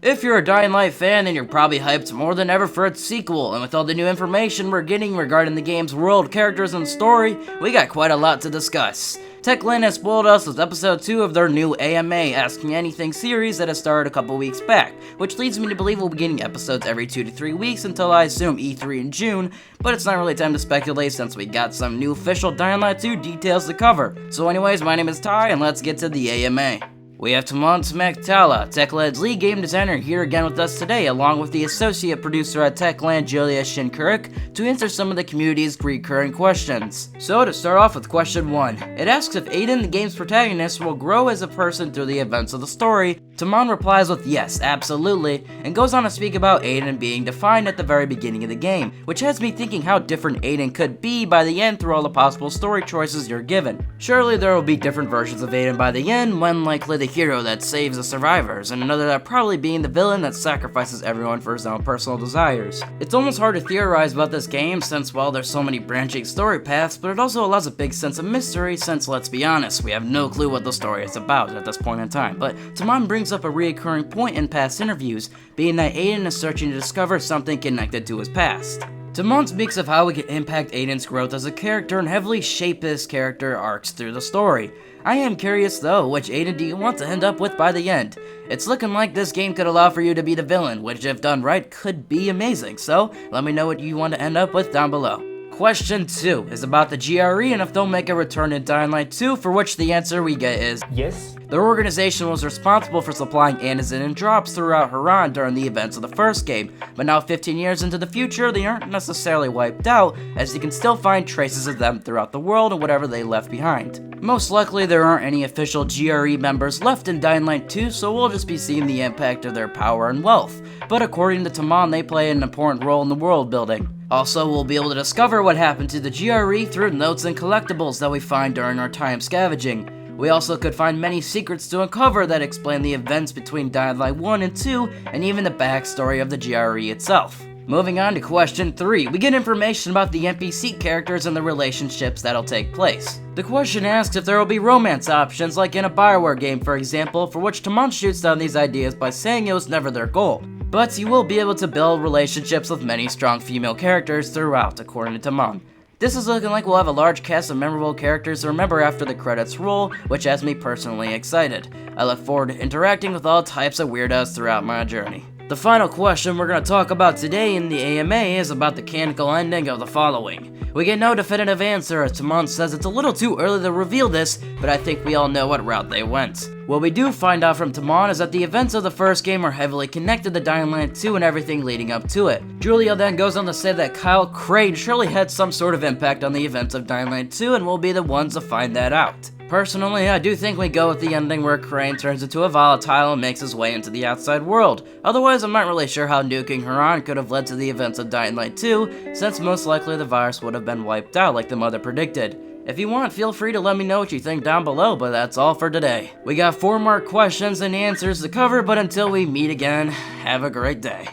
If you're a Dying Light fan, then you're probably hyped more than ever for its sequel, and with all the new information we're getting regarding the game's world, characters, and story, we got quite a lot to discuss. Techland has spoiled us with episode 2 of their new AMA Ask Me Anything series that has started a couple weeks back, which leads me to believe we'll be getting episodes every 2 to 3 weeks until I assume E3 in June, but it's not really time to speculate since we got some new official Dying Light 2 details to cover. So anyways, my name is Ty, and let's get to the AMA. We have Timon Smektala, Techland's lead game designer, here again with us today, along with the associate producer at Techland, Julia Shinkurik, to answer some of the community's recurring questions. So to start off with question 1, it asks if Aiden, the game's protagonist, will grow as a person through the events of the story. Timon replies with yes, absolutely, and goes on to speak about Aiden being defined at the very beginning of the game, which has me thinking how different Aiden could be by the end through all the possible story choices you're given. Surely there will be different versions of Aiden by the end, one likely the hero that saves the survivors, and another that probably being the villain that sacrifices everyone for his own personal desires. It's almost hard to theorize about this game since, well, there's so many branching story paths, but it also allows a big sense of mystery since, let's be honest, we have no clue what the story is about at this point in time. But Timon brings up a reoccurring point in past interviews, being that Aiden is searching to discover something connected to his past. Timon speaks of how we can impact Aiden's growth as a character and heavily shape his character arcs through the story. I am curious though, which Aiden do you want to end up with by the end? It's looking like this game could allow for you to be the villain, which if done right could be amazing, so let me know what you want to end up with down below. Question 2 is about the GRE and if they'll make a return in Dying Light 2, for which the answer we get is yes. Their organization was responsible for supplying antizen and drops throughout Haran during the events of the first game, but now 15 years into the future, they aren't necessarily wiped out, as you can still find traces of them throughout the world and whatever they left behind. Most likely there aren't any official GRE members left in Dying Light 2, so we'll just be seeing the impact of their power and wealth, but according to Timon, they play an important role in the world building. Also, we'll be able to discover what happened to the GRE through notes and collectibles that we find during our time scavenging. We also could find many secrets to uncover that explain the events between Dying Light 1 and 2, and even the backstory of the GRE itself. Moving on to question 3, we get information about the NPC characters and the relationships that'll take place. The question asks if there will be romance options like in a Bioware game, for example, for which Timon shoots down these ideas by saying it was never their goal. But you will be able to build relationships with many strong female characters throughout, according to Timon. This is looking like we'll have a large cast of memorable characters to remember after the credits roll, which has me personally excited. I look forward to interacting with all types of weirdos throughout my journey. The final question we're going to talk about today in the AMA is about the canonical ending of the following. We get no definitive answer as Timon says it's a little too early to reveal this, but I think we all know what route they went. What we do find out from Timon is that the events of the first game are heavily connected to Dying Light 2 and everything leading up to it. Julia then goes on to say that Kyle Crane surely had some sort of impact on the events of Dying Light 2 and we'll be the ones to find that out. Personally, I do think we go with the ending where Crane turns into a volatile and makes his way into the outside world. Otherwise, I'm not really sure how nuking Haran could have led to the events of Dying Light 2, since most likely the virus would have been wiped out like the mother predicted. If you want, feel free to let me know what you think down below, but that's all for today. We got 4 more questions and answers to cover, but until we meet again, have a great day.